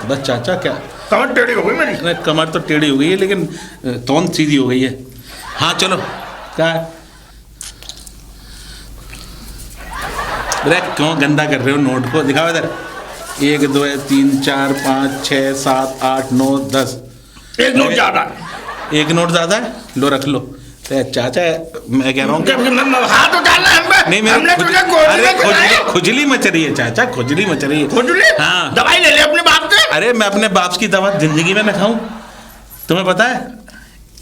बस चाचा क्या कमर टेढ़ी हो गई मेरी। नहीं, कमर तो टेढ़ी हो गई है लेकिन तौन सीधी हो गई है। हाँ चलो क्या है? अरे क्यों गंदा कर रहे हो नोट को? दिखाओ इधर। 1 2 3 4 5 6 7 8 9 10। एक नोट ज्यादा। एक नोट ज्यादा है, लो रख लो। तो चाचा मैं कह रहा हूँ हाथ उठाना है हम पे। नहीं मेरे हमने तुझे गोद में खिलाया। खुजली मच रही है चाचा, खुजली मच रही है। खुजली? हाँ। दवाई ले ले अपने बाप से। अरे मैं अपने बाप की दवा जिंदगी में न खाऊं? तुम्हें पता है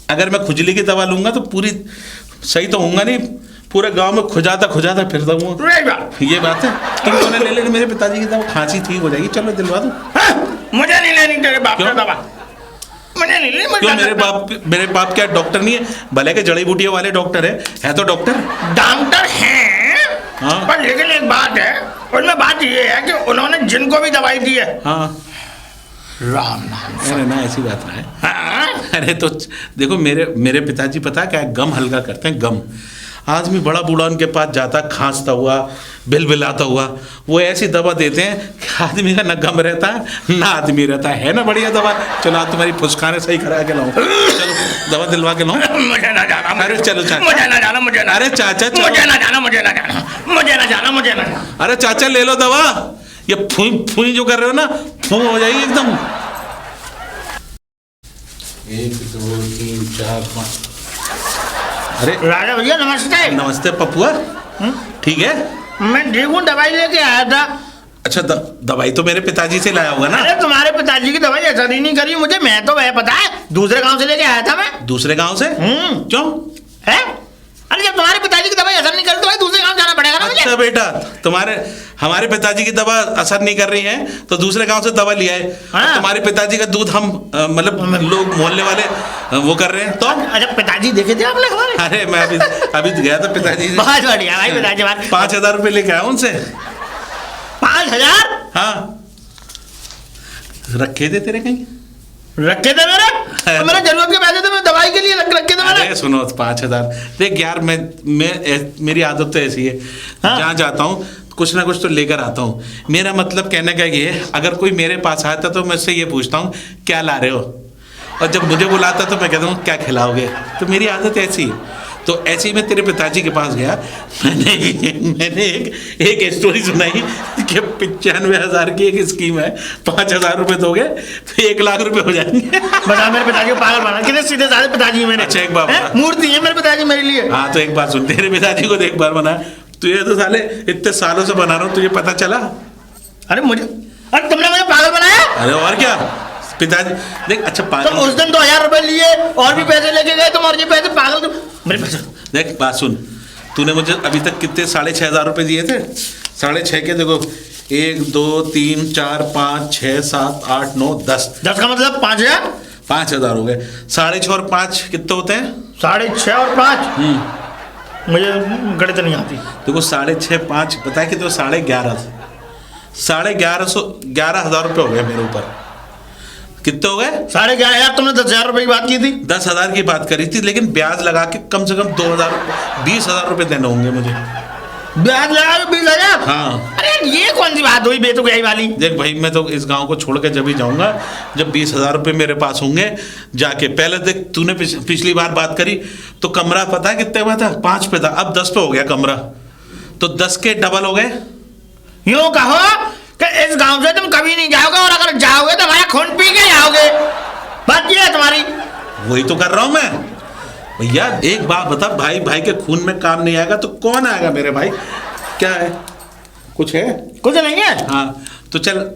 अगर मैं खुजली की दवा लूंगा तो पूरी सही तो होऊंगा नहीं, पूरे गांव में खुजाता फिरता हूँ। ये बात है। तुम तो ले लेना मेरे पिताजी की दवा, खांसी ठीक हो जाएगी। चलो दिलवा दूं। मुझे नहीं लेनी तेरे बाप की दवा, मुझे नहीं लेनी। क्यों? मेरे बाप क्या डॉक्टर नहीं है? भले के जड़ी बूटियों वाले डॉक्टर है तो डॉक्टर हैं। हाँ। पर लेकिन एक बात है, उनमें बात ये है कि उन्होंने जिनको भी दवाई दी है, हाँ राम नाम। अरे ना ऐसी बात ना है। हाँ? अरे तो देखो मेरे पिताजी पता क्या है, गम हल्का करते हैं। गम आदमी बड़ा बूढ़ा उनके पास जाता, खांसता हुआ बिलबिलाता हुआ, वो ऐसी दवा देते हैं कि आदमी का ना गम रहता है ना आदमी रहता है ना बढ़िया दवा। चलो आप तुम्हारी फुसखाने सही करा के लाऊं। चलो दवा दिलवा के लाऊं। मुझे ना जाना। अरे चलो चाचा। मुझे ना जाना, मुझे ना। अरे चाचा चलो। मुझे ना जाना, मुझे ना जाना, मुझे ना जाना, मुझे ना जाना। अरे चाचा ले लो दवा। ये फूई जो कर रहे हो ना, फू हो जाएगी एकदम। 1 2 3 4 5। अरे राजा भैया नमस्ते। नमस्ते पपुआ। ठीक है? मैं ठीक हूँ, दवाई लेके आया था। अच्छा दवाई तो मेरे पिताजी से लाया होगा ना? अरे तुम्हारे पिताजी की दवाई असर ही नहीं करी मुझे। मैं तो वह पता है दूसरे गांव से लेके आया था मैं। दूसरे गांव से? क्यों? है? अरे जब तुम्हारे पिताजी की दवाई असर नहीं करी तो भाई दूसरे गांव जाना पड़ेगा ना मुझे। अच्छा बेटा, हमारे पिताजी की दवा असर नहीं कर रही है तो दूसरे गांव से दवा लिया है। हाँ। तुम्हारे पिताजी का दूध हम मतलब लोग मोहल्ले वाले वो कर रहे हैं तो। अच्छा पिताजी देखे थे आपने हमारे? अरे मैं अभी गया था पिताजी से। बहुत बढ़िया भाई, पिताजी 5,000 रुपये लेके आया उनसे। 5,000? हाँ रखे थे तेरे कहीं? रखे थे मेरे जरूरत के पैसे थे, मैं दवाई के लिए रखे थे मैंने। अरे सुनो 5,000 देख यार, मैं मेरी आदत तो ऐसी है। हाँ? जहाँ जाता हूँ कुछ ना कुछ तो लेकर आता हूँ। मेरा मतलब कहने का ये है, अगर कोई मेरे पास आता तो मैं उससे ये पूछता हूँ क्या ला रहे हो, और जब मुझे बुलाता तो मैं कहता हूँ क्या खिलाओगे। तो मेरी आदत ऐसी है। तो ऐसे ही मैं तेरे पिताजी के पास गया, मैंने एक स्टोरी सुनाई कि 95,000 की एक स्कीम है, 5,000 रुपये दोगे तो 1 लाख रुपए हो जाएंगे। बता मेरे पिताजी को पागल बना, कितने सीधे साधे पिताजी मैंने। अच्छा एक बात, मूर्ति है मेरे पिताजी मेरे लिए। हाँ तो एक बात सुन, तेरे पिताजी को देख बार बना, तुझे तो साले इतने सालों से बना रहा हूँ, तुझे पता चला? अरे तुमने मुझे पागल बनाया। अरे और क्या पिताजी देख। अच्छा तुम उस दिन 2,000 रुपए लिए और भी पैसे लेके गए तुम, और ये पैसे पागल तुम मेरे पैसे। देख बात सुन, तूने मुझे अभी तक कितने 6,500 रुपये दिए थे? 6,500 के देखो 1 2 3 4 5 6 7 8 9 10 का मतलब 5,000। 5,000 हो गए। 6.5 और 5 कितने होते हैं? 6.5 और 5। मुझे गणित नहीं आती। देखो 6.5 5 बताया कि तो 11.5 11,000 रुपये हो गए मेरे ऊपर। कितने हो गए? 11,500। तुमने 10,000 रुपए की बात की थी। 10,000 की बात करी थी, लेकिन ब्याज लगा के कम से कम 20,000 रुपये देने होंगे मुझे। ब्याज लगा के 20,000? हाँ। अरे ये कौन सी बात हुई बेतुकी वाली? देख भाई, मैं तो इस गांव को छोड़ के जब ही जाऊंगा जब 20,000 रुपये मेरे पास होंगे जाके। पहले देख तूने पिछली बार बात करी तो कमरा पता है कितने में था? 5 पे था, अब 10 पे हो गया कमरा, तो 10 के डबल हो गए। यूं कहो कि इस गांव से तुम कभी नहीं जाओगे, और अगर जाओगे तो हमारा खून पी के जाओगे। बात ये है तुम्हारी। वही तो कर रहा हूं मैं भैया। एक बात बता, भाई के खून में काम नहीं आएगा तो कौन आएगा मेरे भाई? क्या है? कुछ है? कुछ नहीं है। हाँ तो चल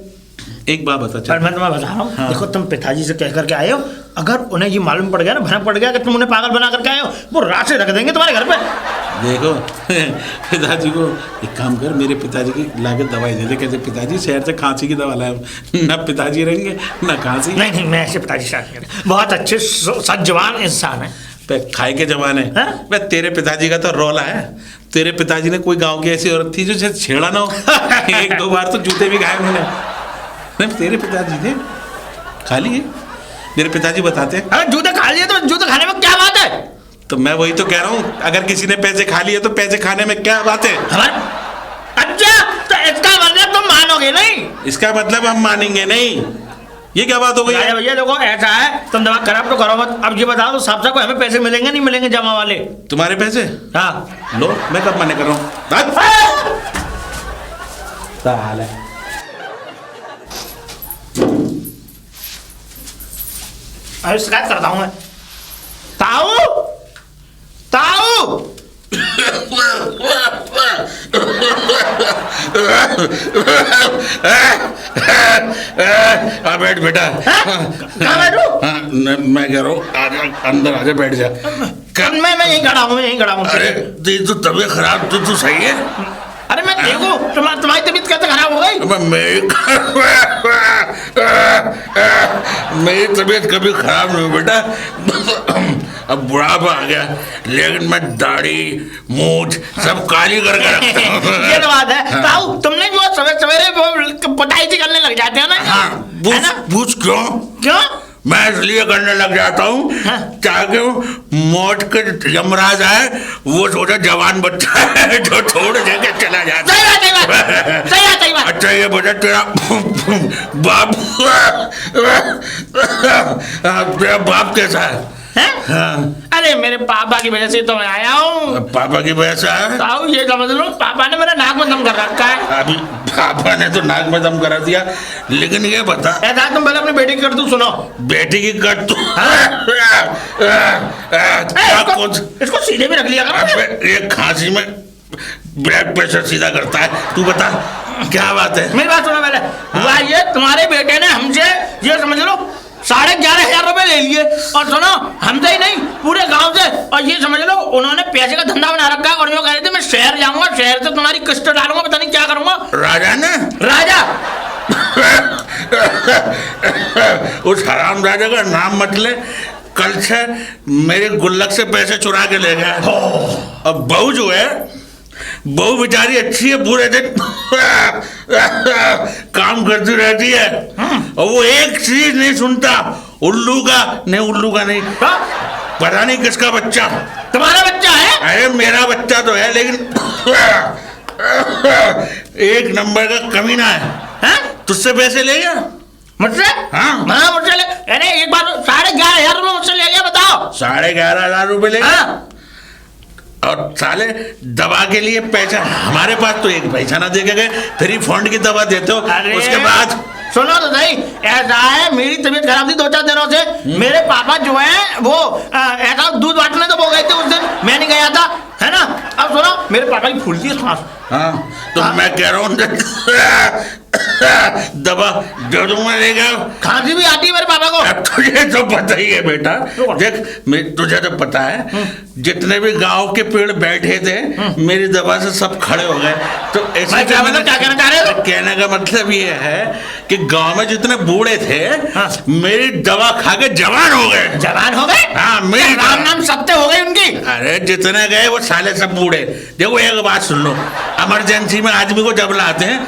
एक बात बता। पर मैं तुम्हें बता रहा हूँ। हाँ। देखो तुम पिताजी से कह करके आए हो, अगर उन्हें ये मालूम पड़ गया ना, भनक पड़ गया कि तुम उन्हें पागल बना करके आए हो, वो रात से रख देंगे तुम्हारे घर पे। देखो पिताजी को एक काम कर, मेरे पिताजी की लाके दवाई दे दे। कहते पिताजी शहर से खांसी की दवा लाए, ना पिताजी रहेंगे ना खांसी। नहीं मैं ऐसे पिताजी साथ नहीं, बहुत अच्छे सजवान इंसान है। खाए के जमाने मैं तेरे पिताजी का तो रौला है। तेरे पिताजी ने कोई गांव की ऐसी औरत थी जो छेड़ा ना हो 1-2 बार तो जूते भी खाए उन्होंने। नहीं तेरे पिताजी थे, खा लिए मेरे पिताजी बताते हैं। अरे जूते खा लिए तो जूते खाने में क्या बात है? तो मैं वही तो कह रहा हूँ, अगर किसी ने पैसे खा लिए तो पैसे खाने में क्या बात है? अच्छा मानोगे नहीं। इसका मतलब हम मानेंगे नहीं, ये क्या बात हो गई? राजा भैया देखो ऐसा है, तुम दिमाग खराब तो करो मत। अब ये बताओ तो साहब को हमें पैसे मिलेंगे नहीं मिलेंगे जमा वाले? तुम्हारे पैसे? हाँ लो, मैं कब मना कर रहा हूँ? अरे शिकायत करता हूँ मैं। ताऊ ताऊ बैठ बेटा। कहाँ बैठूं? मैं कह रहा हूँ आजा, अंदर आजा, बैठ जा। मैं यहीं खड़ा हूँ, मैं यहीं खड़ा हूँ। अरे तेरी तो तबीयत खराब, तू सही है? अरे मैं देखूं तुम्हारी तबीयत कैसे खराब हो गई? मेरी तबीयत कभी खराब नहीं हुई बेटा। अब बुढ़ापा आ गया, लेकिन मैं दाढ़ी मूछ सब काली करके रखता हूँ। ये तो बात है। ताऊ तुमने जो सवेरे सवेरे वो पटाई सी करने लग जाते हैं ना? हाँ, पूछ क्यों? क्यों? मैं इसलिए करने लग जाता हूँ ताकि मौत के यमराज आए, वो सोचा जवान बच्चा है जो छोड़ देके चला जाता है। सही बात। अच्छा ये बता, तेरा बाप कैसा है? हाँ। अरे मेरे पापा की वजह से तो मैं आया हूँ। पापा की वजह से आया? ताऊ ये समझ लो पापा ने मेरा नाक में दम कर रखा है। अभी पापा ने तो नाक में दम करा दिया, लेकिन ये बता ऐसा तुम पहले अपनी बेटी की कर तू सुनो। बेटी की कर तू? इसको सीधे में रख लिया करो। ये खांसी में ब्लड प्रेशर सीधा करता है। तू बता क्या बात है? मेरी बात सुनो पहले। हुआ ये तुम्हारे बेटे ने हमसे ये समझ लो 11,500 रुपए ले लिए, और सुनो हमसे ही नहीं पूरे गांव से, और ये समझ लो उन्होंने पैसे का धंधा बना रखा है, और जो कह रहे थे मैं शहर जाऊंगा, शहर से तुम्हारी किस्त डालूंगा, पता नहीं क्या करूंगा। राजा ने? राजा उस हराम राजा का नाम मत ले, कल से मेरे गुल्लक से पैसे चुरा के ले गया। अब बहू जो है, बहू बेचारी अच्छी है, पूरे दिन काम करती रहती है, और वो एक चीज नहीं सुनता। उल्लू का नहीं, पता नहीं किसका बच्चा। तुम्हारा बच्चा है? अरे मेरा बच्चा तो है, लेकिन एक नंबर का कमीना है। तुझसे पैसे ले गया? मुझसे? हाँ मुझसे ले। अरे एक बार 11,500 रुपए मुझसे ले गया, बताओ। 11,500 रुपए ले गया? और साले दवा के लिए पैसा, हमारे पास तो एक पैसा ना दे के गए, फ्री फंड की दवा देते हो। उसके बाद सुनो तो सही, ऐसा है मेरी तबीयत खराब थी 2-4 दिनों से। मेरे पापा जो है वो ऐसा दूध बांटने तो वो गए थे उस दिन, मैं नहीं गया था, है ना। अब सुनो मेरे पापा की फूलती है सांस। हाँ तो मैं कह रहा हूँ दवा दे दूंगा, लेगा। खांसी भी आती है मेरे पापा को। तुझे तो पता ही है बेटा, देख तुझे तो पता है, जितने भी गांव के पेड़ बैठे थे मेरी दवा से सब खड़े हो गए। तो ऐसे क्या कहना चाह रहे हो? कहने का मतलब ये है कि गांव में जितने बूढ़े थे मेरी दवा खा के जवान हो गए। जवान हो गए? हाँ, मेरी राम नाम सत्य हो गई उनकी। अरे जितने गए वो साले सब बूढ़े। देखो एक बात सुन लो, इमरजेंसी में आदमी को जब लाते हैं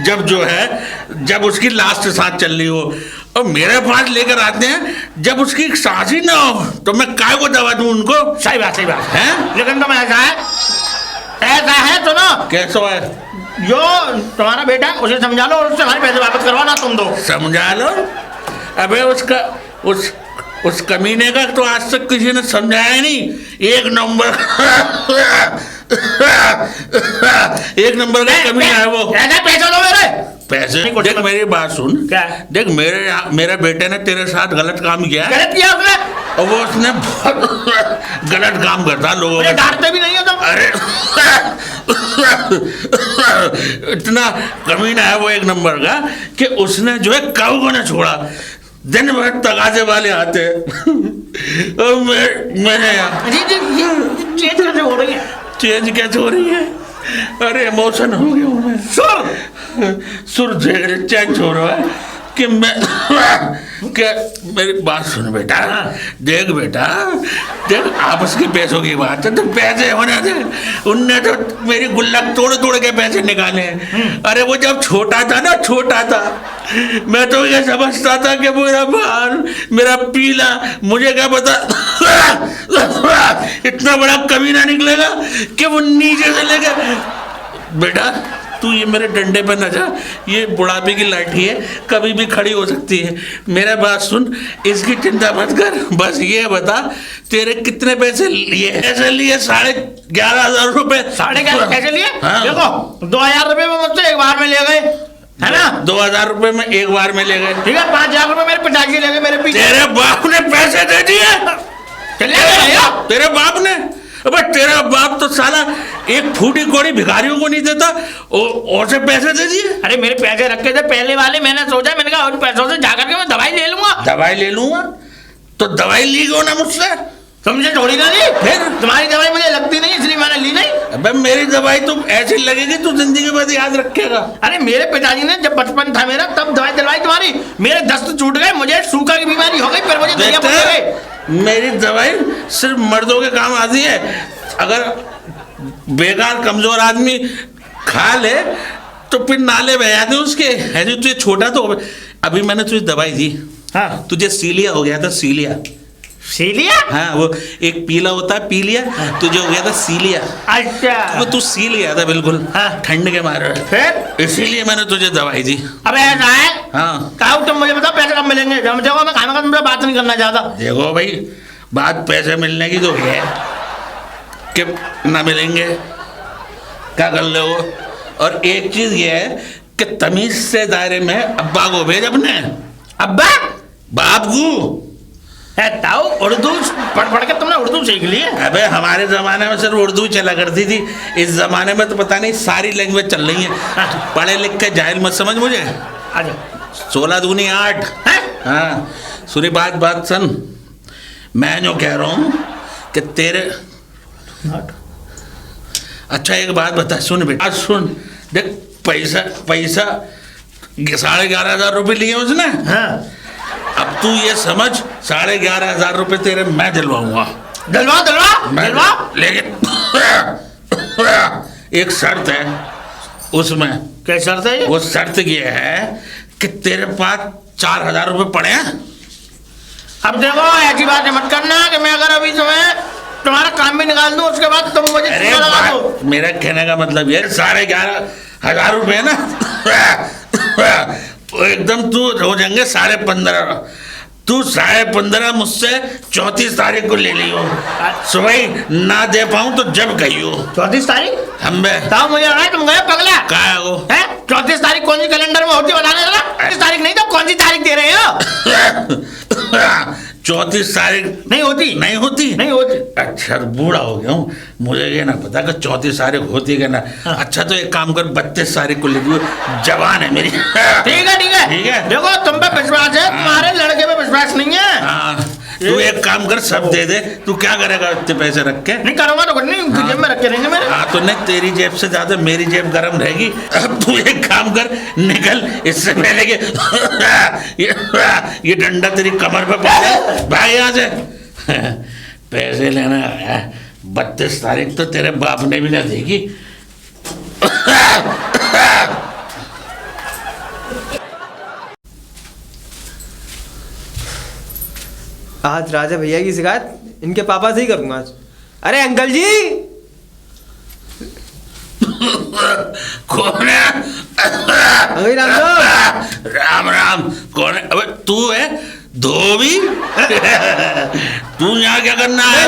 जब जो है जब उसकी लास्ट सांस चल रही हो, और मेरे पास लेकर आते हैं जब उसकी सांस ही ना हो, तो मैं काय को दवा दूं उनको? सही बात है। लेकिन तुम ऐसा है सुनो। कैसा है? जो तुम्हारा बेटा है उसे समझा लो, और उससे हमारे पैसे वापस करवाना तुम दो। समझा लो? अबे उस कमीने का तो आज तक किसी ने समझाया नहीं। एक नंबर का कमीना है वो। पैसा दो मेरे पैसे। देख मेरी बात सुन। क्या? देख मेरे बेटे ने तेरे साथ गलत काम किया है। गलत किया उसने? और वो उसने बहुत गलत काम करता लोगों को। डांटते भी नहीं हो तुम? अरे इतना कमीना है वो एक नंबर का कि उसने जो है काऊ को ना छोड़ा। दिन भर तगाजे वाले आते हैं और मैंने चेंज कैसे हो रही है? चेंज कैसे हो रही है? अरे इमोशन हो गया हूँ मैं। सुर चेंज हो रहा है कि मैं क्या। मेरी बात सुन बेटा, देख बेटा, देख आपस के पैसों की बात है तो पैसे होने दे। उनने तो मेरी गुल्लक तोड़ तोड़ के पैसे निकाले। अरे वो जब छोटा था मैं तो ये समझता था कि मेरा बाल मेरा पीला, मुझे क्या पता इतना बड़ा कमीना निकलेगा कि वो नीचे से लेकर। बेटा तू ये मेरे डंडे पे न जा, ये बुढ़ापे की लाठी है, कभी भी खड़ी हो सकती है। मेरा बात सुन, इसकी चिंता मत कर, बस ये बता तेरे कितने पैसे लिए? ऐसे लिए 11,500 रुपए। 11,500 पैसे लिए? हाँ। देखो 2,000 रुपए में मुझसे एक बार में ले गए, है ना? 2,000 रुपए में एक बार में ले गए। ठीक है, 5,000 रुपए मेरे पिताजी ले गए मेरे पीछे। तेरे बाप ने पैसे दे दिए? तेरे बाप ने? अबे तेरा बाप तो साला एक फूटी कोड़ी भिखारियों को नहीं देता और से पैसे दे दिए। अरे मेरे पैसे रखे थे पहले वाले, मैंने सोचा, मैंने कहा उन पैसों से जाकर के मैं दवाई ले लूंगा। दवाई ले लूंगा? तो दवाई ली क्यों ना मुझसे? तुमसे थोड़ी ना ली, फिर तुम्हारी दवाई मुझे लगती नहीं इसलिए मैंने ली नहीं। अबे मेरी दवाई तो ऐसी लगेगी तू जिंदगी भर याद रखेगा। अरे मेरे पिताजी ने जब बचपन था मेरा तब दवाई दिलवाई तुम्हारी, मेरे दस्त छूट गए, मुझे सूखा की बीमारी हो गई, फिर मुझे दरिया पड़ गए। मेरी दवाई सिर्फ मर्दों के काम आती है, अगर बेकार कमजोर आदमी खा ले तो फिर नाले बह जाते उसके। है जो तुझे छोटा तो अभी मैंने तुझे दवाई दी, हाँ तुझे सीलिया हो गया था, सीलिया। सीलिया? हाँ, वो एक पीला होता है पीलिया, तुझे हो गया था सीलिया। अच्छा, वो तू सील गया था बिल्कुल, हाँ। ठंड के मारे, फिर इसीलिए मैंने तुझे दवाई दी। अबे ऐसा है? हाँ, कहा तुम मुझे बताओ पैसे कब मिलेंगे? जब देखो मैं खाना का तुमसे बात नहीं करना चाहता। देखो भाई, बात पैसे मिलने की तो है कि ना मिलेंगे, क्या कर ले वो। और एक चीज ये है कि तमीज से दायरे में अब्बा को भेज अपने। अब्बा? बाप को है ताऊ, उर्दू पढ़ के तुमने उर्दू सीख ली है? अबे हमारे जमाने में सिर्फ उर्दू चला करती थी, इस जमाने में तो पता नहीं सारी लैंग्वेज चल रही है। पढ़े लिख के जाहिल मत समझ मुझे। अच्छा, 16 दूनी 8। हाँ सुनी बात सुन, मैं जो कह रहा हूँ कि तेरे, अच्छा एक बात बता, सुन बेटा सुन, देख पैसा 11,500 रुपये लिए उसने। हाँ। अब तू ये समझ 11,500 रुपये तेरे मैं दिलवाऊंगा। दिलवा। लेकिन एक शर्त है उसमें। क्या शर्त है? वो शर्त ये है कि तेरे पास 4,000 रुपये पड़े हैं। अब देखो ऐसी बात मत करना कि मैं अगर अभी तुम्हारा काम भी निकाल दूं उसके बाद तुम मुझे लगा दो। मेरा कहने का मतलब ये 11,500 रुपये ना तो एकदम तू हो जाएंगे 15,500। तू 15,500 मुझसे 34 तारीख को ले लियो। सुबह ना दे पाऊं तो जब कहियो। 34 तारीख? हम ताऊ मुझे लगा तुम गए पगला। क्या है वो? 34 तारीख कौन सी कैलेंडर में होती है बताने लगा? 34 तारीख नहीं तो कौन सी तारीख दे रहे हो? 34 तारीख नहीं होती। नहीं होती। अच्छा बूढ़ा हो गया हूँ, मुझे ये ना पता कि 34 तारीख होती है ना। अच्छा तो एक काम कर, 32 तारीख को ले लियो, जवान है मेरी। ठीक है। देखो तुम पे विश्वास है, तुम्हारे लड़के पे विश्वास नहीं है। हाँ, तू एक काम कर, सब दे दे। तू क्या करेगा इतने पैसे रख के? नहीं करूँगा तो कुछ नहीं, जेब में रख के रहेंगे मेरे। हाँ तो नहीं, तेरी जेब से ज्यादा मेरी जेब गर्म रहेगी। अब तू एक काम कर, निकल इससे पहले कि ये डंडा तेरी कमर पे पड़ जाए। भाई यहाँ से पैसे लेना है। 32 तारीख तो तेरे बाप ने भी ना देगी। आज राजा भैया की शिकायत इनके पापा से ही करूंगा आज। अरे अंकल जी। कौन है? अंकल राम साहब। राम कौन है? अबे तू है धोबी? तू यहाँ क्या करना है?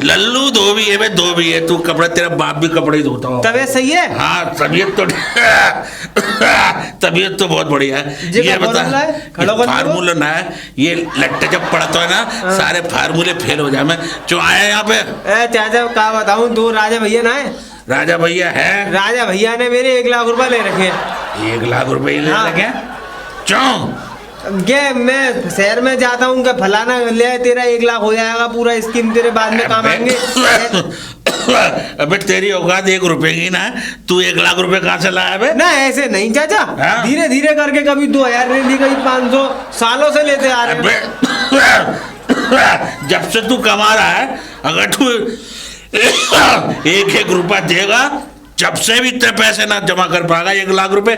लल्लू धोबी है बे, धोबी है तू। कपड़े, तेरा बाप भी कपड़े ही धोता हो। तबीयत सही है? हाँ तबीयत तो बहुत बढ़िया है। ये बता, फार्मूला ना है ये, लट्टे जब पड़ता है ना सारे फार्मूले फेल हो जाए। मैं जो आया यहाँ पे चाचा क्या बताऊं, 2 राजा भैया ना है। राजा भैया है? राजा भैया ने मेरे 1 लाख रुपए ले रखे हैं। 1 लाख रुपए ले रखे? क्यों? ये मैं शहर में जाता हूँ, फलाना ले तेरा 1 लाख हो जाएगा, पूरा स्कीम तेरे बाद में काम आएंगे। अबे तेरी औकात 1 रुपए की ना, तू 1 लाख रुपए कहाँ से लाया बे? ना ऐसे नहीं चाचा, धीरे धीरे करके कभी 2,000 ले ली, कभी 500, सालों से लेते आ रहे हैं। जब से तू कमा रहा है, अगर तू 1-1 रुपया देगा, जब से भी इतने पैसे ना जमा कर पाएगा 1 लाख रुपए,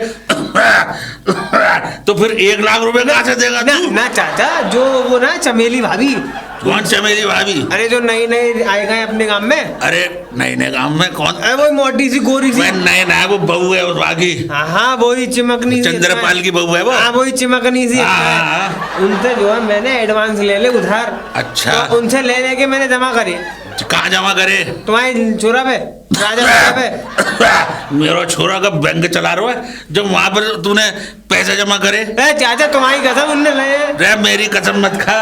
तो फिर 1 लाख रुपए कहाँ से देगा तू? ना चाचा, जो वो ना चमेली भाभी कौन से मेरी भाभी? अरे जो नई नई आए गए अपने गांव में। अरे नए नए गांव में कौन? अरे वो मोटी सी गोरी सी। मैं नए नया वो बहू है उस बाकी। हाँ हाँ वही चिमकनी सी। चंद्रपाल की बहू है वो। हाँ वही चिमकनी सी। हाँ। उनसे जो है मैंने एडवांस ले ले उधार। अच्छा। तो उनसे ले लेके मैंने जमा करी। कहाँ जमा करे? तुम्हारे छोरा पे, राजा पे। मेरा छोरा का बैंक चला रहा है जो वहां पर तूने पैसे जमा करे? चाचा तुम्हारी कसम उनने ले। रे मेरी कसम मत खा,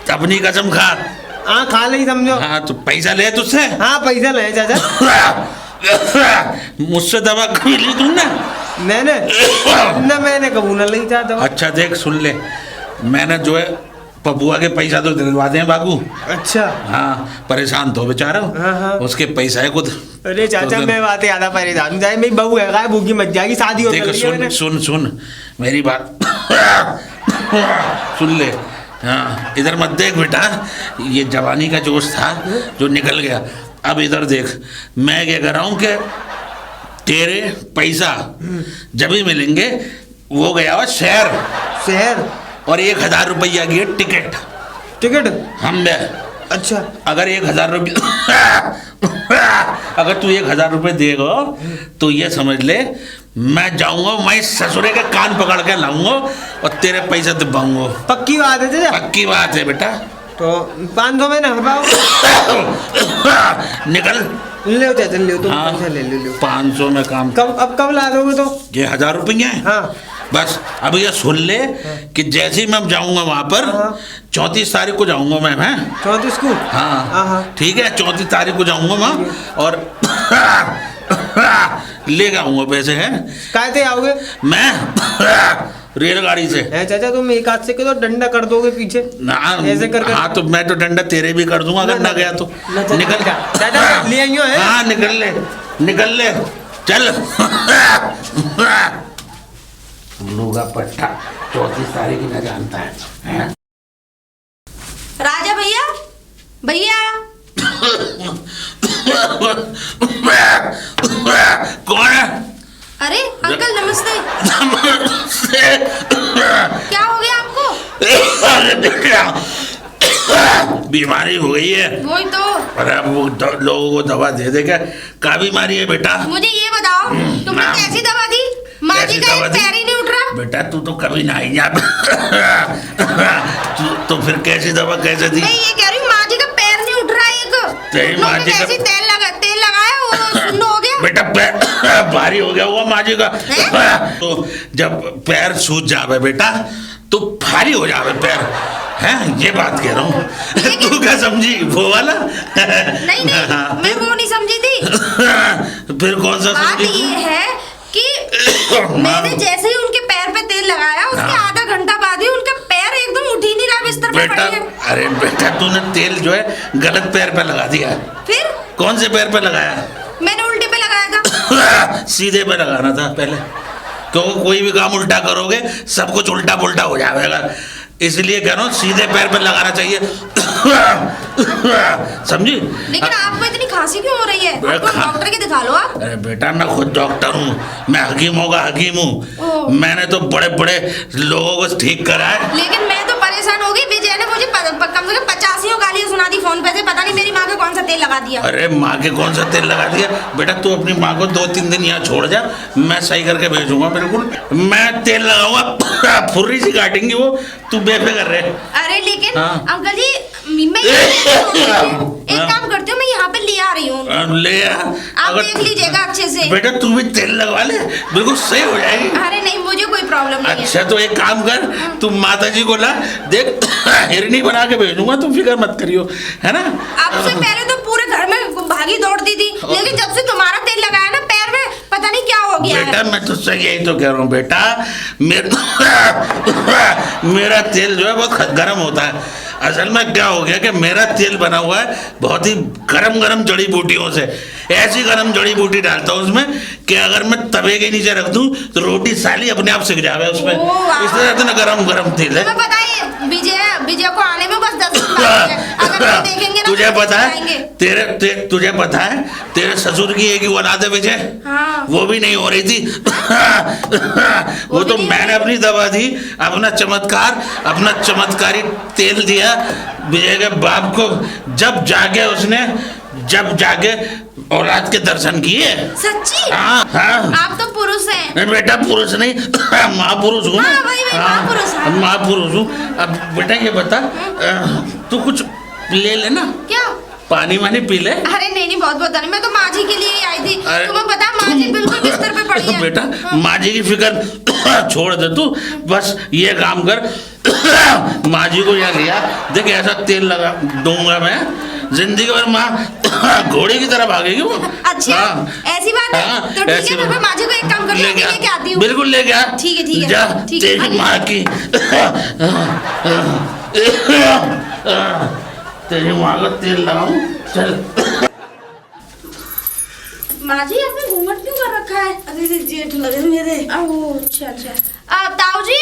अपनी कसम खा। हाँ खा ले समझो। हाँ तो पैसा ले तुझसे? हाँ पैसा ले चाचा। मुझसे दवा कभी ली तूने? मैंने ना मैंने कबूल ना ली चाचा। अच्छा देख सुन ले, मैंने जो है पपुआ के पैसा तो दिलवा दे बाबू। अच्छा। हाँ परेशान तो बेचारा। हाँ, हाँ। उसके पैसा है खुद। अरे चाचा तो मैं बात ज्यादा परेशान जाए, मेरी बहू है भूखी मत जाएगी, शादी हो देख गई है सुन मैंने। सुन सुन मेरी बात सुन ले। हाँ इधर मत देख बेटा, ये जवानी का जोश था जो निकल गया। अब इधर देख, मैं क्या कर रहा हूँ कि तेरे पैसा जब भी मिलेंगे वो गया हुआ शहर और 1000 रुपया की है टिकट। हम अच्छा। अगर 1000 रुपये अगर तू 1000 रुपये देगा तो ये समझ ले मैं जाऊंगा, मैं ससुरे के कान पकड़ के लाऊंगा और तेरे पैसे दिलवाऊंगा। पक्की बात है चाचा? पक्की बात है बेटा। तो 500 में ना पाओ। निकल ले चाचा ले तुम हाँ, पैसा ले लो। 500 में काम। कब ला दोगे तो? ये 1000 रुपये है। हाँ। बस अब ये सुन ले कि जैसे ही मैं जाऊंगा वहां पर, 34 तारीख को जाऊंगा मैं 34 को? हाँ ठीक है, 34 तारीख को जाऊंगा वहाँ और ले आऊंगा पैसे हैं। कायदे आओगे? मैं रेलगाड़ी से। है चाचा तुम एक हाथ से तो डंडा कर दोगे पीछे ना ऐसे कर। हाँ तो मैं तो डंडा तेरे भी कर दूंगा अगर ना गया तो। निकल चाचा ले आइयो है। हाँ निकल ले चल। लूगा पट्टा 34 तारीख की न जानता है। राजा भैया कौन है? अरे अंकल नमस्ते। क्या हो गया आपको? बीमारी हो गई है। वही तो। अरे अब वो लोगों को दवा दे क्या बीमारी है बेटा? मुझे ये बताओ तुमने कैसी दवा दी? माँ जी का एक पैर ही नहीं उठ रहा। बेटा तू तो कभी ना आई यहाँ तो फिर कैसी दवा कैसे दी? मैं ये कह रही हूँ माँ जी का पैर नहीं उठ रहा तेरी माँ जी का तेल लगाया वो सुन्न हो गया। बेटा पैर भारी हो गया हुआ माँ जी का। तो जब पैर सूज जावे बेटा तो भारी हो जावे पैर है, ये बात कह रहा हूँ। तू क्या समझी वो वाला? नहीं मैं वो नहीं समझी थी। फिर कौन सा बात समझी? ये है कि मैंने जैसे ही उनके पैर पे तेल लगाया उसके आधा घंटा बाद ही उनका पैर एकदम उठ ही नहीं रहा बिस्तर पे बेटा। पड़ी है। अरे बेटा तूने तेल जो है गलत पैर पे लगा दिया है। फिर कौन से पैर पे लगाया? मैंने उल्टे पे लगाया था। सीधे पे लगाना था पहले, क्योंकि कोई भी काम उल्टा करोगे सब कुछ उल्टा पुल्टा हो जाएगा, इसलिए कह रहा हूँ सीधे पैर पे लगाना चाहिए। समझी? लेकिन आपको इतनी खांसी क्यों हो रही है? आपको डॉक्टर के दिखा लो आप। अरे बेटा मैं खुद डॉक्टर हूँ, मैं हकीम हूँ। मैंने तो बड़े बड़े लोगों को ठीक करा है। लेकिन मैं तो परेशान हो गई। विजय ने मुझे कम से कम 85 गालियां सुना दी फोन पे से, पता नहीं मेरी माँ के कौन सा तेल लगा दिया। अरे माँ के कौन सा तेल लगा दिया? बेटा तू अपनी माँ को 2-3 दिन यहाँ छोड़ जा, मैं सही करके भेजूंगा। बिल्कुल मैं तेल लगाऊंगा, फुर्री सी काटेंगी वो, तू बेफिक्र रहे। अरे लेकिन हाँ। अंकल जी मैं एक काम करती हूँ, मैं यहाँ पे ले आ रही हूँ। ले आ। आप देख लीजिएगा अच्छे से। बेटा तू भी तेल लगवा ले, बिल्कुल सही हो जाएगी। अरे नहीं मुझे कोई प्रॉब्लम नहीं है। अच्छा तो एक काम कर, तू माता जी को ला, देख हिरनी बना के भेजूंगा, तू फिक्र मत करियो, है ना? आपसे पहले तो पूरे घर में भागी दौड़ती थी, लेकिन जब से तुम्हारा तेल लगाया ना पैर में, पता नहीं क्या हो गया बेटा है। मैं तुझसे यही तो कह रहा हूँ बेटा, मेरा तेल जो है बहुत गर्म होता है। असल में क्या हो गया कि मेरा तेल बना हुआ है बहुत ही गरम गरम जड़ी बूटियों से, ऐसी गरम जड़ी बूटी डालता हूँ उसमें कि अगर मैं तवे के नीचे रख दूं तो रोटी साली अपने आप सिक जावे उसमें, इसलिए इतना गरम गरम तेल है। तुम्हें पता है विजय को आने में बस 10 बात है। अगर नहीं देखेंगे ना तुझे तो पता है दिखाएंगे। तुझे पता है तेरे ससुर की एक ही औलाद है विजय, हाँ। वो भी नहीं हो रही थी। वो तो मैंने अपनी दवा दी, अपना चमत्कारी तेल दिया विजय के बाप को, जब जाके औलाद के दर्शन किए। सच्ची? हाँ हाँ। आप तो पुरुष हैं। नहीं बेटा पुरुष नहीं, महापुरुष हूँ। हाँ, वही, महापुरुष, हाँ। महापुरुष हूँ। अब बेटा ये बता, तू कुछ ले लेना, क्या? पानी वानी पी ले। अरे नहीं बहुत नहीं, मैं तो माँ जी के लिए ही आई थी। अरे, तुम्हें पता है माँ जी बिल्कुल बिस्तर पे पड़ी है। बेटा हाँ। माँ जी की फिक्र छोड़ दे तू, बस ये काम कर। माँ जी को यहाँ लिया, देख ऐसा तेल लगा दूंगा मैं, जिंदगी भर माँ घोड़े की तरह भागेगी वो। अच्छा, हाँ। ऐसी बात है? हाँ, तो ठीक है, ऐसी फिर मैं माँ जी को एक काम कर ले गया, लेके आती हूँ। बिल्कुल ले गया। ठीक है जा ठीक है, तेरी आगे। माँ की तेरी माँ का तेल लगाऊं, चल। माँ जी आपने घूंघट क्यों कर रखा है? अरे जेठ लगे मेरे। ओह अच्छा। ताऊ जी,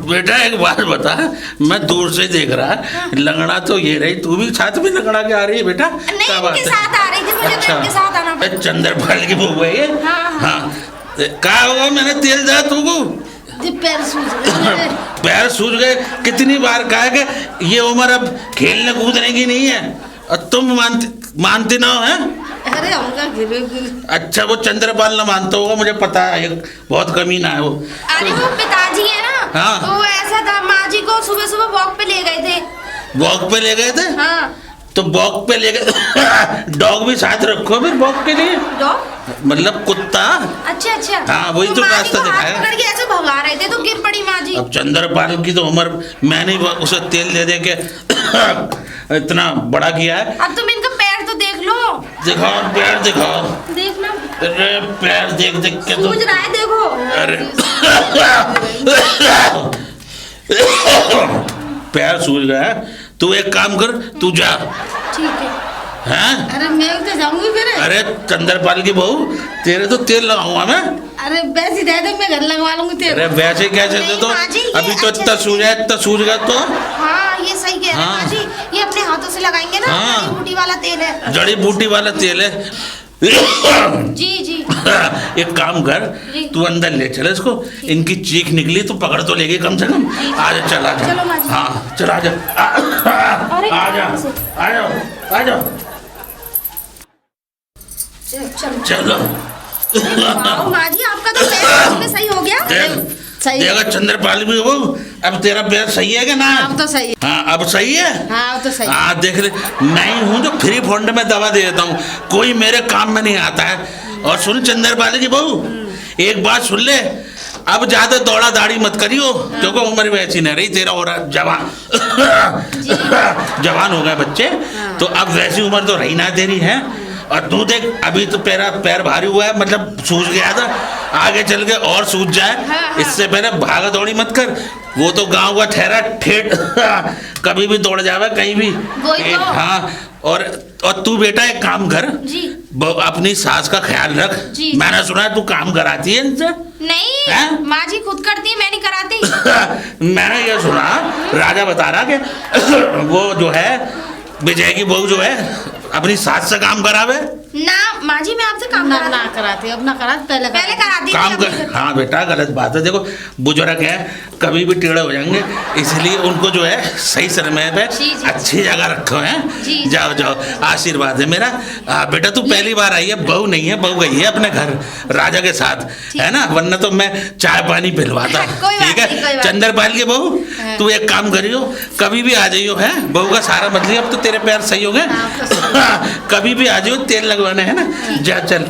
बेटा एक बात बता, मैं दूर से देख रहा, लंगड़ा तो ये रही, तू भी साथ में लंगड़ा के आ रही है बेटा? नहीं क्या बात इनके है? साथ आ रही थी, मुझे तो इनके साथ आना पड़ा। चंद्रपाल की बहू है ये? हाँ। हाँ। क्या होगा, मैंने तेल दिया तुमको, पैर सूज गए। पैर सूज गए। कितनी बार कहा कि ये उम्र अब खेलने कूदने की नहीं है, और तुम मानते ना हो, हैं? अरे हमका गिरे। अच्छा वो चंद्रपाल ना मानता होगा, मुझे पता है, बहुत कमीना है वो। अरे वो पिताजी है ना, हाँ। तो वो ऐसा था, माँ जी को सुबह सुबह वॉक पे ले गए थे। वॉक पे ले गए थे? हाँ। तो वॉक पे ले गए, डॉग भी साथ रखो फिर वॉक के लिए, डॉग? मतलब कुत्ता। अच्छा। हाँ, वही तो माँ जी रास्ता को हाथ दिखाया। पकड़ के ऐसे भगा रहे थे तो गिर पड़ी माँ जी। अब चंद्रपाल की तो उम्र, मैंने उसे तेल दे के इतना बड़ा किया है। अब तुम इनका पैर तो देख लो। दिखाओ पैर, दिखाओ। देखना, अरे पैर देख के तो, सूज रहा है, देखो। अरे पैर सूज गया है। तू एक काम कर, तू जा। ठीक है। हैं? अरे मैं तो जाऊंगी फिर। अरे चंद्रपाल की बहू, तेरे तो तेल लगाऊंगा मैं। अरे वैसे दे दे, मैं घर लगवा लूंगी तेरे। अरे वैसे कैसे दे दो, नहीं, माँ जी, ये अभी तो अच्छा इतना सूझ है, इतना सूझ गया तो। हाँ ये सही कह रहे हैं हाँ। माँ जी, ये अपने हाथों से लगाएंगे ना, हाँ। जड़ी बूटी वाला तेल है। जड़ी बूटी वाला तेल है। जी। एक काम कर, जी। तू अंदर ले चल इसको, इनकी चीख निकली तो पकड़ तो लेगी कम से कम। आजा चल, आजा। चलो माँ जी। हाँ चल, आजा। अरे, आजा, आ जाओ। चलो। वाह, माँ जी आपका तो पैर में सही हो गया। सही। देखा चंद्रपाल भी वो, अब तेरा पैर सही है कि ना? अब तो सही है। हाँ अब सही है। हाँ अब तो सही है। हाँ देख ले, मैं ही हूँ जो फ्री फंड में दवा दे देता हूँ, कोई मेरे काम में नहीं आता है। और सुन चंद्रपाल की बहू, एक बात सुन ले, अब ज्यादा दौड़ा दाढ़ी मत करियो, क्योंकि उम्र भी ऐसी नहीं रही, तेरा हो रहा जवान। जवान हो गए बच्चे, तो अब वैसी उम्र तो रही ना तेरी है। और तू देख, अभी तो पैर भारी हुआ है, मतलब सूज गया था, आगे चल के और सूज जाए, इससे पहले भागा दौड़ी मत कर। वो तो गांव का ठहरा ठेठ, कभी भी दौड़ जावे कहीं भी। वही तो। हाँ, और तू बेटा एक काम कर, जी। अपनी सास का ख्याल रख। जी। मैंने सुना है तू काम कराती है इनसे। नहीं, हैं? माँ जी खुद करती है, मैं नहीं कराती। मैंने ये सुना, राजा बता रहा कि वो जो है विजय की बहू जो है अपनी सास से काम करावे ना। माँ जी मैं आपसे काम ना कराती ना कराती, अब ना करा, पहले कराती थी काम अपने कर। से। हाँ बेटा गलत बात है, देखो बुजुर्ग है, कभी भी टेढ़े हो जाएंगे, इसलिए उनको जो है सही समय पे जी। अच्छी जगह रखो है। जी। जाओ, आशीर्वाद है मेरा। बेटा तू पहली बार आई है, बहू नहीं है, बहू गई है अपने घर राजा के साथ, है ना, वरना तो मैं चाय पानी पिलवाता। कोई बात ठीक नहीं, कोई है बात चंद्रपाल की बहू, तू एक काम करियो, कभी भी आ जाइयो, है बहू का सारा बदली, अब तो तेरे पैर सही हो गए। कभी भी आ जाइयो, तेल लगवाने है ना। जा चल।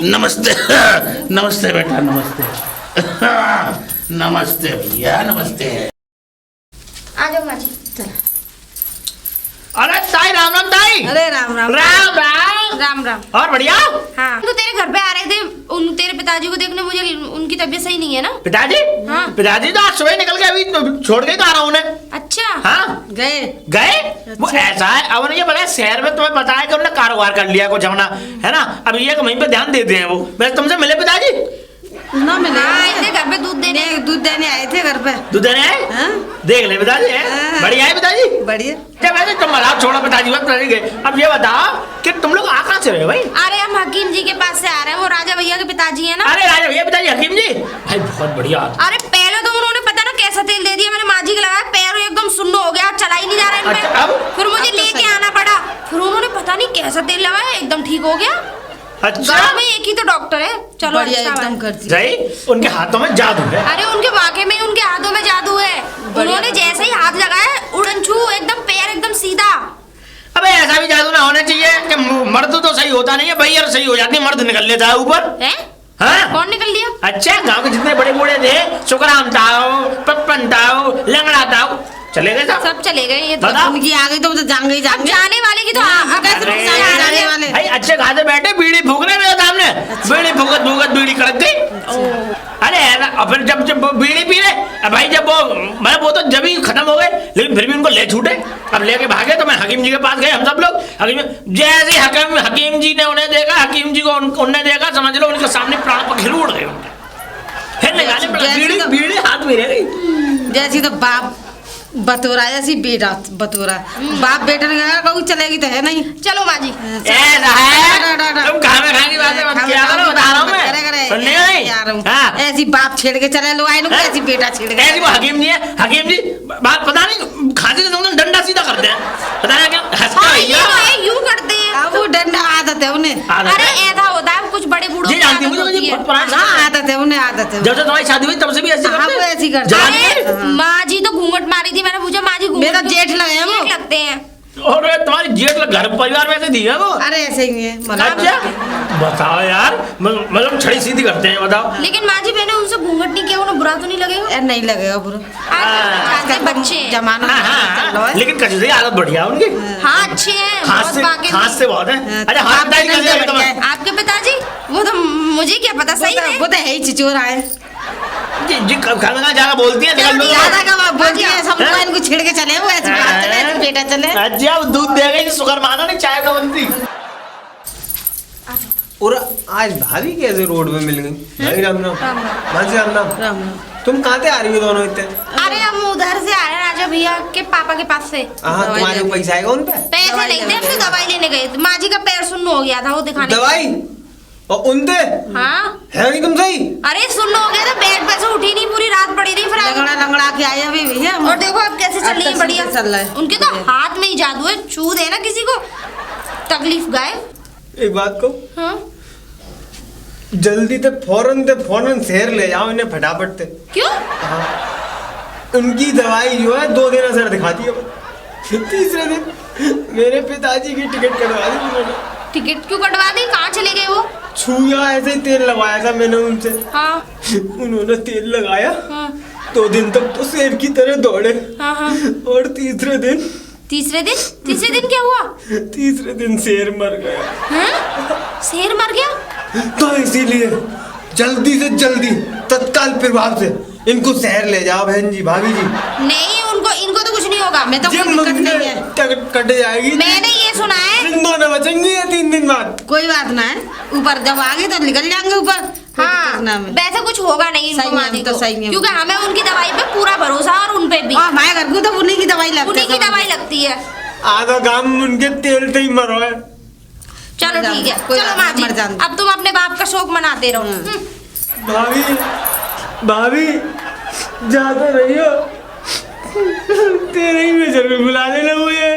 नमस्ते नमस्ते बेटा, नमस्ते। नमस्ते भैया, नमस्ते। आ जाओ माँ जी। अरे ताई, राम राम ताई। अरे राम राम। राम राम। राम राम। और बढ़िया? हाँ तो तेरे घर पे आ रहे थे, तेरे पिताजी को देखने, मुझे उनकी तबीयत सही नहीं है ना। पिताजी? हाँ। पिताजी तो आज सुबह निकल के अभी तो छोड़ के तो आ रहा हूँ उन्हें। अच्छा। हाँ गए। वो ऐसा है, अब उन्हें ये पता है, शहर में तुम्हें पता है कि उन्होंने कारोबार कर लिया कुछ अपना, है ना, अब ये वहीं पे ध्यान देते हैं वो। वैसे तुमसे मिले पिताजी? ना मिले हाँ, इनके घर पे दूध देने दूध देने आए थे घर पे। दूध देने आए? हाँ? देख ले पिताजी है हाँ। बढ़िया है पिताजी। बढ़िया। जब ऐसे तुम मजाक छोड़ो पिताजी, बात नहीं गए। अब ये बताओ कि तुम लोग आ कहाँ से रहे हो भाई? अरे हम हकीम जी के पास से आ रहे हैं, वो राजा भैया के पिताजी है ना। अरे राजा भैया पिताजी हकीम जी भाई बहुत बढ़िया। अरे पहले तो उन्होंने पता ना कैसा तेल दे दिया, मैंने माँ जी को लगाया, पैर एकदम सुन्न हो गया, चला ही नहीं जा रहा है अच्छा, अब? फिर मुझे अब तो लेके सही। आना पड़ा, फिर उन्होंने पता नहीं कैसा तेल लगाया, एकदम ठीक हो गया। अच्छा गाँव में एक ही तो डॉक्टर है। चलो बढ़िया अच्छा एकदम बात। करती। सही, उनके हाथों में जादू है। अरे उनके वाकई में उनके हाथों में जादू है। उन्होंने जैसे ही हाथ लगाया उड़न छू, एकदम पैर एकदम सीधा। अबे ऐसा भी जादू ना होना चाहिए कि मर्द तो सही होता नहीं है, भैया सही हो जाती है, मर्द निकल लेता है ऊपर। है हाँ? कौन निकल लिया? अच्छा गांव के जितने बड़े बूढ़े थे, सुखराम ताऊ, पप्पन ताऊ, लंगड़ा ताऊ, चले गए सब। सब चले गए। ये तो बताओ। उनकी आ गई तो जान गई अब जान गई। जाने वाले की तो अरे, जाने वाले। भाई अच्छे खासे बैठे बीड़ी फूक रहे मेरे सामने, बीड़ी फूकत फूकत बीड़ी कड़क गई। अरे और फिर जब वो बीड़ी पी रहे, भाई जब वो मतलब वो तो जब ही खत्म हो गए, लेकिन फिर भी उनको ले छूटे। अब लेके भागे तो मैं हकीम जी के पास गए, हम सब लोग हकीम जैसे हकीम जी ने उन्हें देखा, हकीम जी को उन्हें देखा, समझ लो उनके सामने प्राण पखेरु उड़ गए उनके। फिर निकाले बीड़ी बीड़ी हाथ में रह गई। जैसी तो बाप बतोरा जैसी बेटा बतोरा। बाप बेटे ने कहा कहूँ चलेगी तो है नहीं। चलो माँ जी। ऐसा है तुम खाना खाने बात मत किया करो, बता रहा हूँ मैं। सुनने नहीं? हाँ। ऐसी बाप छेड़ के चले लो, आए ऐसी बेटा छेड़ के। ऐसी वो हकीम जी है, हकीम जी बात पता नहीं खांसी के समय डंडा सीधा करते हैं, पता नहीं क्या हंसते हाँ, भैया। ये यूं करते हैं। अब वो डंडा आदत है उन्हें। आदत अरे है। ऐसा होता है कुछ बड़े बूढ़ों जी की जानती आदत हूँ, मुझे होती है। बहुत पुराना हाँ आदत है उन्हें, आदत है। जब से तुम्हारी शादी हुई तब से भी ऐसी हाँ, करते वो हैं? ऐसी करते हैं। जवानी में? अरे माँ जी तो घूंघट मारी थी, मैंने पूछा माँ जी घूंघट मेरा क्यों? जेठ लगे हैं वो। जेठ लगते हैं। और ये तुम्हारी जेठ घर परिवार में से दी है वो? अरे ऐसे ही है अच्छा बताओ यार, मतलब छड़ी सीधी करते हैं, बताओ। लेकिन माँ जी मैंने उनसे घूंघट नहीं किया, उन्हें बुरा तो नहीं लगेगा? नहीं लगेगा बुरा। आजकल बच्चे हैं। जमाना हाँ चल रहा हाँ, है। लेकिन कचरी आदत बढ़िया है उनकी। हाँ अच्छे हैं, बहुत बाकी खास से बहुत है। अच्छा हाथ बाप पिताजी नहीं कैसे बढ़िया तुम्हें? है। आपके पिताजी वो तो मुझे क्या पता, सही है। वो तो है ही चिचोरा है। जी खाना जाकर बोलती है ज्यादा का बाप बोलती है सब हाँ? इनको छेड़ के चले, वो ऐसी बात चले, ऐसी बेटा चले। अच्छा वो दूध दे गई शुगर माना नहीं, चाय का बनती। और आज भाभी कैसे रोड में मिल गई? भाई राम राम। माँ जी राम राम। राम राम। तुम कहाँ थे आ रही हो दोनों इतने? अरे हम उधर से आ रहे हैं राजा भैया के पापा के पास से। हाँ तुम्हारे को पैसा आएगा उन पे? पैसे दवाई नहीं थे, लेने हमने दवाई लेने गए थे। माँ जी का पैर सुन्न हो गया था, वो दिखाने। दवाई और उनते हाँ है नहीं तुम सही? अरे सुन्न हो गया था, बेड पे से उठी नहीं, पूरी रात पड़ी रही। फिर लंगड़ा लंगड़ा के आए अभी भैया। और देखो अब कैसे चल रही है, बढ़िया चल रहा है। उनके तो हाथ में ही जादू है, छू दे ना किसी को तकलीफ गायब। एक बात कहूँ, हाँ जल्दी ते फौरन शहर ले जाओ इन्हें फटाफट से। क्यों? हाँ उनकी दवाई जो है 2 दिन असर दिखाती है, तीसरे दिन मेरे पिताजी की टिकट कटवा दी उन्होंने। टिकट क्यों कटवा दी? कहाँ चले गए वो? छुआ ऐसे ही तेल लगवाया था मैंने उनसे, हाँ उन्होंने तेल लगाया, हाँ 2 दिन तक तो शेर की तरह दौड़े। हाँ हाँ। और तीसरे दिन तीसरे दिन क्या हुआ? तीसरे दिन शेर मर गया। हाँ? शेर मर गया? तो इसीलिए जल्दी से जल्दी तत्काल प्रभाव से इनको शहर ले जाओ बहन जी, भाभी जी। नहीं इनको तो कुछ नहीं होगा। मैं तो ये कोई दिक्कत मुझे नहीं है। कट जाएगी। मैंने ये सुना है। जिंदों न बचेंगी ये 3 दिन बाद। कोई बात ना है, ऊपर जब आ गए तो निकल जाएंगे ऊपर। हाँ वैसे कुछ होगा नहीं इनको, सही है, माँ जी तो को। सही है। क्योंकि हमें उनकी दवाई पे पूरा भरोसा और उन पे भी। और हमारे घर को तो उन्हीं की दवाई लगती उन्हीं की है। दवाई लगती है। आधा गांव उनके तेल से ही मरो है। चलो मर ठीक है, जान- कोई चलो बात माँ नहीं, जी मर जान। अब तुम अपने बाप का शोक मनाते रहो। भाभी भाभी जा तो रही हो, तेरे ही में जरूर बुला लेना मुझे।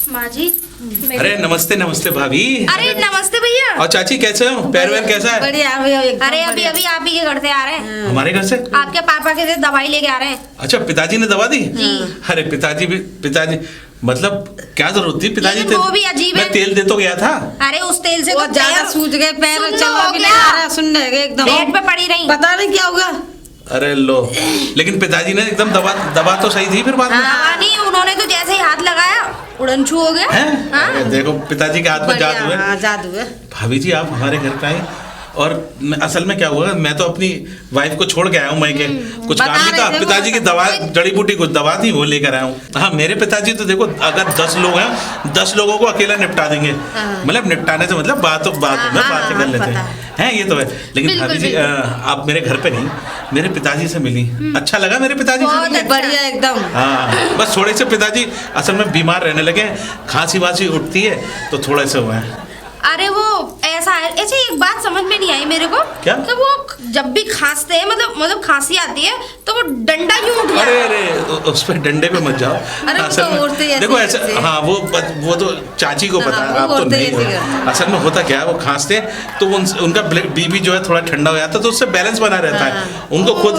माँ जी अरे नमस्ते नमस्ते भाभी। अरे नमस्ते भैया। और चाची कैसे हो? पैर वैर कैसा है? बढ़िया भैया एकदम अरे अभी बढ़िया। अभी आप ही के घर से आ रहे हैं। हमारे घर से? आपके पापा के से दवाई लेके आ रहे हैं। अच्छा पिताजी ने दवा दी? अरे पिताजी मतलब क्या जरूरत थी पिताजी? लेकिन वो भी अजीब है। मैं तेल दे तो गया था। अरे उस तेल से वो तो ज्यादा पैर सूज गए पैर, सुन्न चलना हो भी गया। नहीं आ रहा, सुन रहे एकदम बेड पे पड़ी रही। पता नहीं क्या होगा। अरे लो, लेकिन पिताजी ने एकदम दवा तो सही थी फिर बाद में। दवा नहीं, उन्होंने तो जैसे ही हाथ लगाया उड़न छू हो गया। हैं? हाँ? अरे देखो पिताजी के हाथ में जादू है। हाँ जादू है। भाभी जी आप हमारे घर पे आए और असल में क्या हुआ, मैं तो अपनी वाइफ को छोड़ के आया हूँ मैं के कुछ बता काम भी था, रहे थे वो, पिताजी की दवा जड़ी बूटी कुछ दवा थी वो लेकर आया हूँ। हाँ मेरे पिताजी तो देखो अगर 10 लोग हैं 10 लोगों को अकेला निपटा देंगे, मतलब निपटाने से मतलब बातें बातें कर लेते हैं ये तो है। लेकिन भाभी जी आप मेरे घर पे नहीं, मेरे पिताजी से मिली, अच्छा लगा मेरे पिताजी से मिली। बढ़िया एकदम। हाँ बस थोड़े से पिताजी असल में बीमार रहने लगे, खांसी वासी उठती है तो थोड़े से हुआ है। अरे वो ऐसा है, ऐसे एक बात समझ में नहीं आई मेरे को। क्या? कि वो जब भी खांसते हैं मतलब खांसी आती है तो वो डंडा क्यों उठ जाता है? अरे उस पर डंडे पे मत जाओ। अरे वो असल तो में औरतें ऐसी देखो ऐसा, करती हैं। हाँ वो तो चाची को पता है, वो आप तो औरतें नहीं ऐसी हो। करती हैं। असल में होता क्या है, वो खांसते हैं तो उनका बीपी जो है थोड़ा ठंडा हो जाता है तो उससे बैलेंस बना रहता है उनको खुद।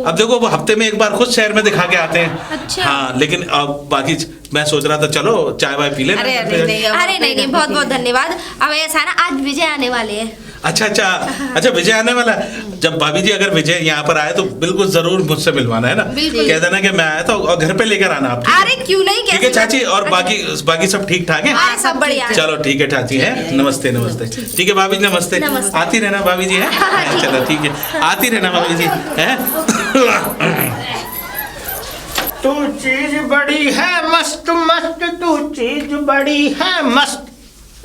अब देखो वो हफ्ते में एक बार खुद शहर में दिखा के आते हैं। अच्छा। हाँ लेकिन अब बाकी मैं सोच रहा था चलो चाय वाय पी लेना। अरे नहीं बहुत बहुत धन्यवाद। अब ऐसा है ना, आज विजय आने वाले हैं। अच्छा विजय आने वाला है। जब भाभी जी अगर विजय यहाँ पर आए तो बिल्कुल जरूर मुझसे मिलवाना है ना, बिल्कुल। कह देना कि मैं आया था और घर पे लेकर आना आप, ठीक है? अरे क्यों नहीं, ठीक है चाची। और बाकी सब ठीक ठाक है? हाँ सब बढ़िया है। चलो ठीक है चाची है, नमस्ते नमस्ते। ठीक है भाभी जी नमस्ते। नमस्ते। आती रहना भाभी जी है। हाँ, ठीक चलो ठीक है, आती रहना भाभी जी है। तू चीज बड़ी है मस्त मस्त, तू चीज बड़ी है मस्त।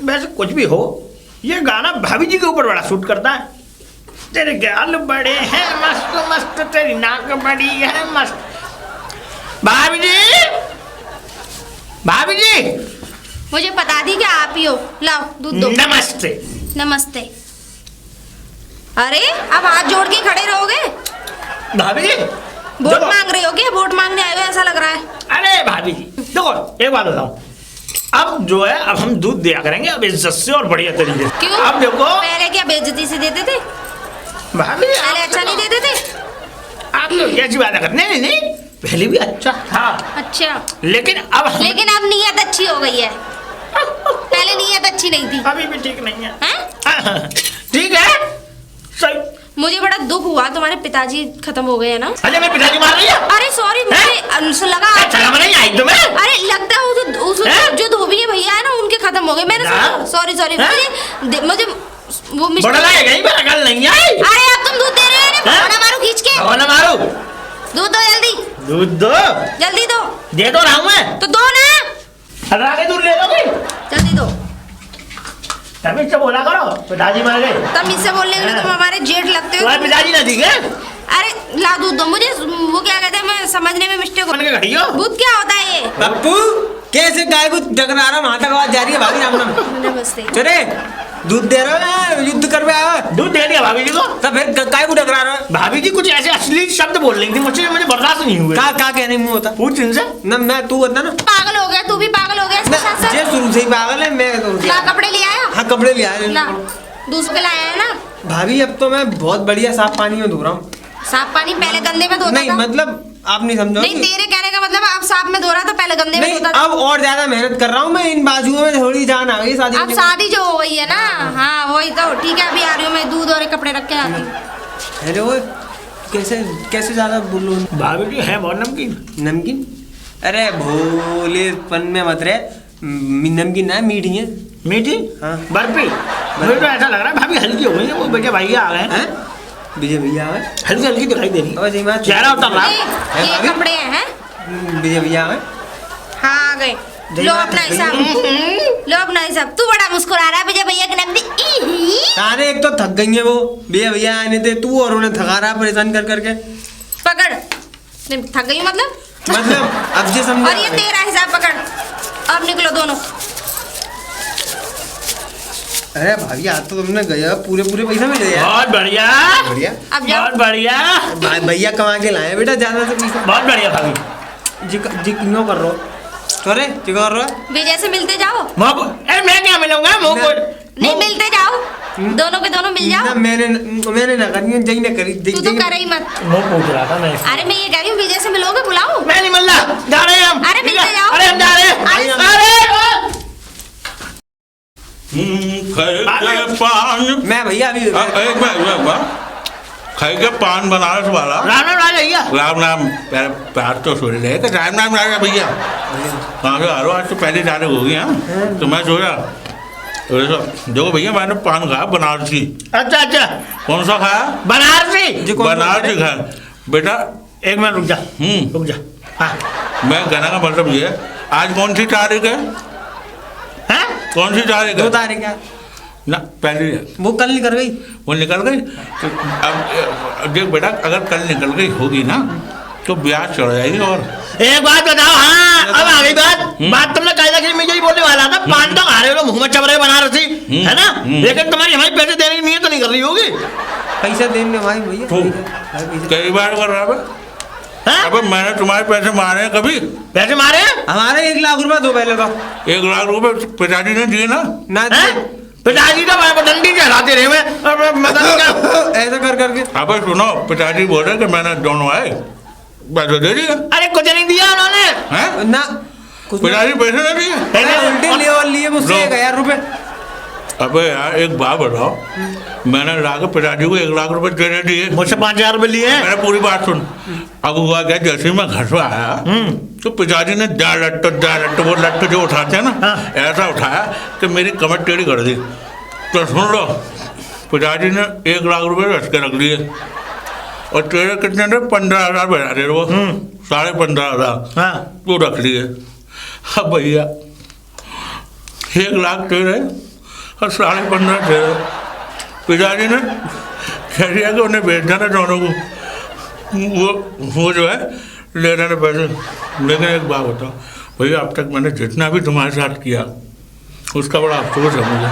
वैसे कुछ भी हो, ये गाना भाभी जी के ऊपर बड़ा सूट करता है। तेरे गाल बड़े हैं मस्त मस्त, तेरी नाक बड़ी है मस्त। भाभी जी, भाभी जी, मुझे बता दी कि आप ही हो, लाओ दूध दो। नमस्ते। नमस्ते। अरे अब हाथ जोड़ के खड़े रहोगे? भाभी जी वोट देखो, मांग रहे हो क्या? वोट मांगने आए हो ऐसा लग रहा है। अरे भाभी जी देखो एक बात बताओ, अब जो है अब हम दूध दिया करेंगे अब इज्जत से और बढ़िया तरीके से। क्यों? अब देखो पहले क्या बेइज्जती से देते थे? भाभी जी पहले अच्छा नहीं देते थे? आप लोग कैसी बात करते? नहीं पहले भी अच्छा था, अच्छा लेकिन लेकिन अब नीयत अच्छी हो गई है, पहले नीयत अच्छी नहीं थी। अभी भी ठीक नहीं है। हैं? ठीक है सही। मुझे बड़ा दुख हुआ, तुम्हारे पिताजी खत्म हो गए है ना? अरे मेरे पिताजी मार रही है। अरे सॉरी, मुझे लगा शर्म नहीं आई तुम्हें? अरे लगता है जो धोबी भैया है ना उनके खत्म हो गए। मैंने ना? सॉरी मुझे वो बड़ा लाएगा ही, मेरा गल नहीं आई। अरे अब तुम दूध दे रहे हो ना, मारो खींच के। ना मारो, दूध दो जल्दी, दूध दो। जल्दी दो। दे तो रहा हूँ मैं। तो दो ना, हटा के दूध ले लोगी? जल्दी दो। तभी से बोला करो पिताजी मर गए। तब इससे बोलने के लिए तुम हमारे जेठ लगते हो। तुम्हारे पिताजी ना दिखे? अरे ला दूध दो मुझे, वो क्या कहते हैं, मैं समझने में मिस्टेक हो। बन के खड़ी हो। दूध क्या होता है ये? पप्पू कैसे गाय को टकरा रहा, वहां तक आवाज जा रही है भाभी राम नाम। नमस्ते। चले दूध दे रहे हो ना, युद्ध करवे आया दूध दे दिया भाभी जी को। तो फिर गाय को टकरा रहा है। भाभी जी कुछ ऐसे अश्लील शब्द बोल रही थी, मुझे बर्दाश्त नहीं हुए। क्या कहने मुंह होता पूछ इनसे। ना मैं तू बता ना पागल हो गया, तू भी पागल हो गया इसके साथ ये साथ। शुरू से ही पागल है। मैं तो ला कपड़े ले आया? हाँ कपड़े ले आए। ला दूसरे के लाया है ना? भाभी अब तो मैं बहुत बढ़िया साफ पानी में धो रहा हूँ। साफ पानी पहले गंदे में धोता नहीं था। मतलब आप नहीं समझो। नहीं तेरे कहने का मतलब अब साफ में धो रहा था, पहले गंदे में नहीं धोता था। अब और ज्यादा मेहनत कर रहा हूँ मैं, इन बाजुओं में थोड़ी जान आ गई शादी अब करने की। शादी जो हो गई है ना, हाँ वही तो ठीक है। अभी आ रही हूँ मैं, दूध और कपड़े रख के आती हूँ। हेलो कैसे कैसे ज्यादा बोलो भाभी जी है बहुत नमकीन। नमकीन? अरे भोलेपन में मत रहे, नमकीन ना मीठी है। मीठी? हाँ। बर्फी? मुझे तो ऐसा लग रहा है भाभी हल्की हो गई है, वो बेटे भैया आ गए हैं। हैं? विजय भैया आ गए? हल्की हल्की दिखाई दे रही है। और सही बात चेहरा उतर रहा है। ये भाभी? कपड़े हैं? विजय भैया आ गए? हाँ आ गए। लो अपना हिसाब, लो अपना हिसाब। तू बड़ा मुस्कुरा रहा है विजय भैया के नकदी। अरे एक तो थक गई है वो, विजय भैया आने थे, तू और उन्हें थका रहा परेशान कर करके। पकड़। नहीं, थक गई मतलब अब जे समझा। और ये तेरा हिसाब पकड़। अब निकलो दोनों। अरे भाभी आज तो तुमने गया पूरे पैसा मिले यार। बहुत बढ़िया, बढ़िया। अब जाओ। बहुत बढ़िया, भैया कमा के लाए बेटा ज्यादा से पैसा। बहुत बढ़िया भाभी। जी क्यों कर रहे हो? अरे क्या कर रहे हो? विजय से मिलते जाओ। अरे मैं क्या मिलूंगा मुंह को? नहीं मिलते जाओ, दोनों के दोनों मिल जाओ। ना मैंने ना करी, जई ना करी। तू तो कर ही मत। मुंह पूछ रहा था मैं। अरे मैं ये कह रही हूँ विजय से मिलोगे, बुलाओ। मैं नहीं मिल रहा, जा रहे हैं हम। अरे मिलते जाओ। अरे हम जा रहे हैं। अरे के पान मैं भैया अभी एक मिनट खाई के पान बनारस वाला। राम राम राजा भैया। राम राम प्यार तो सुन रहे थे। राम राम राजा भैया कहाँ से आ रहे हो? आज तो पहली तारीख होगी। हाँ तो मैं सोचा देखो भैया मैंने पान खाया बनारसी। अच्छा अच्छा, कौन सा खाया? बनारसी। बनारसी खाया बेटा। एक मिनट रुक जा, रुक जा। हाँ मैं कहने का मतलब ये है, आज कौन सी तारीख है? हैं? कौन सी तारीख 2 है? तारीख है ना पहली है। वो कल निकल गई। वो निकल गई तो अब देख बेटा, अगर कल निकल गई होगी ना तो ब्याज चढ़ जाएगी। और एक बात बताओ, हाँ अब आ गई बात तुमने कायदा की, मैं यही बोलने वाला था। पान तो खा रहे हो मुंह में चब रहे बनारसी, है ना, लेकिन तुम्हारी हमारी पैसे देने की नीयत तो नहीं कर रही होगी। पैसा देने भाई भैया कई बार कर रहा है। हैं? अब मैंने तुम्हारे पैसे मारे हैं कभी? पैसे मारे हैं? हमारे 1 लाख रुपए दो पहले तो। 1 लाख रुपए पिताजी ने दिए ना। ना हैं? पिताजी तो मैं डंडी चढ़ाते रहे ऐसा कर करके। अब सुनो, पिताजी बोले कि मैंने दोनों आए पैसे दे दिए। अरे कुछ नहीं दिया उन्होंने। हैं? ना कुछ पिताजी पैसे नहीं दिए। पहले उल्टे लिए और लिए मुझसे लो। 1000 रुपए। अबे यार एक बात बताओ, मैंने लाकर पिताजी को 1 लाख रुपए देने दिए। मुझसे 5000 रुपए लिए हैं। मैंने पूरी बात सुन। अब हुआ क्या, जैसे ही मैं घर से आया तो पिताजी ने दा लट्टू वो लट्टू जो उठाते हैं ना, ऐसा उठाया कि मेरी कमर टेढ़ी कर दी। तो सुन लो, पिताजी ने 1 लाख रुपए रख के रख लिए और तेरे कितने थे? 15,000 बना दे वो 15,500 हाँ वो रख लिए। अब भैया 1 लाख तेरे और 15,500 तेरे। पिताजी ने कह दिया कि उन्हें बेच देना दोनों को, वो जो है ले लेने पैसे। लेकिन एक बात बताओ भैया, अब तक मैंने जितना भी तुम्हारे साथ किया उसका बड़ा अफसोस है मुझे।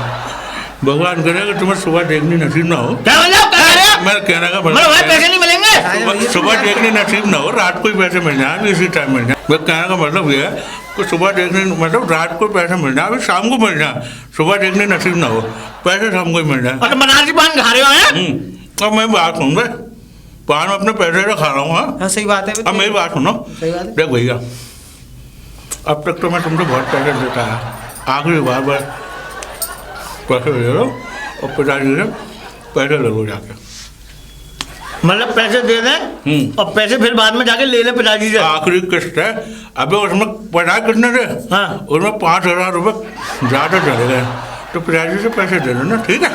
भगवान करे कि तुम्हें सुबह देखनी नसीब ना हो। क्या मतलब, क्या कह रहे हो? मैं कहने का मतलब भाई पैसे नहीं मिलेंगे? सुबह देखने नसीब ना हो, रात को ही पैसे मिल जाए, अभी इसी टाइम मिल जाए। मैं कहने का मतलब ये है कि सुबह देखने मतलब रात को पैसे मिल जाए, अभी शाम को मिल जाए। सुबह देखने नसीब ना हो, पैसे शाम को ही मिल जाए। और तो बनारसी पान खा रहे हो हैं? अब मैं बात सुन रहे, पान अपने पैसे से खा रहा हूँ। हाँ हाँ सही बात है। अब मेरी बात सुनो, सही बात है। देख भैया, अब तक तो मैं तुमसे बहुत पैसे देता है, आखिरी बार पैसे ले लो और पिताजी से पैसे ले लो जाके। मतलब पैसे दे दें और पैसे फिर बाद में जाके ले लें पिताजी से। आखिरी किस्त है। अबे उसमें पता कितने थे? हाँ। उसमें 5,000 रुपये ज़्यादा चले गए, तो पिताजी से पैसे दे देना, ठीक है?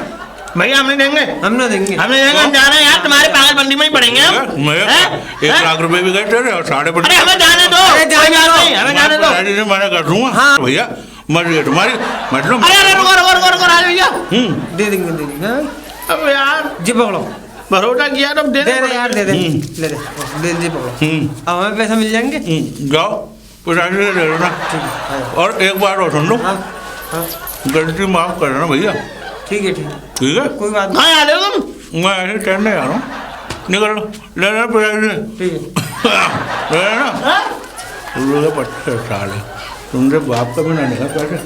भैया हम नहीं देंगे, हम ना देंगे। हम नहीं देंगे, हम जा रहे हैं यार, तुम्हारे पागलपंडी में ही पड़ेंगे हम। मैं हैं? 1 लाख रुपए भी गए तेरे और 15,500। अरे हमें जाने दो, अरे कोई जाने बात दो। नहीं, हमें जाने दो। पिताजी से मना कर दूंगा। हाँ। भैया मर्जी है तुम्हारी, मतलब अरे अरे रुको रुको रुको रुको राज भैया, दे देंगे हाँ। अब यार जी पकड़ो। भरोसा किया तो दे दे दे यार, दे दे ले दे जी पकड़ो। अब हमें पैसा मिल जाएंगे। जाओ पिताजी से ले लेना। और एक बात और सुन लो, हाँ हाँ गलती माफ कर देना भैया, ठीक है ठीक है, ठीक है? कोई बात नहीं। कहाँ आ रहे हो तुम? मैं ऐसे ठहरने जा रहा हूँ, निकल लो, ले लेना पिताजी से, ठीक है। ले लेना। हाँ? उन लोग 25 साल है, तुमसे बाप का भी ना निकल पैसे।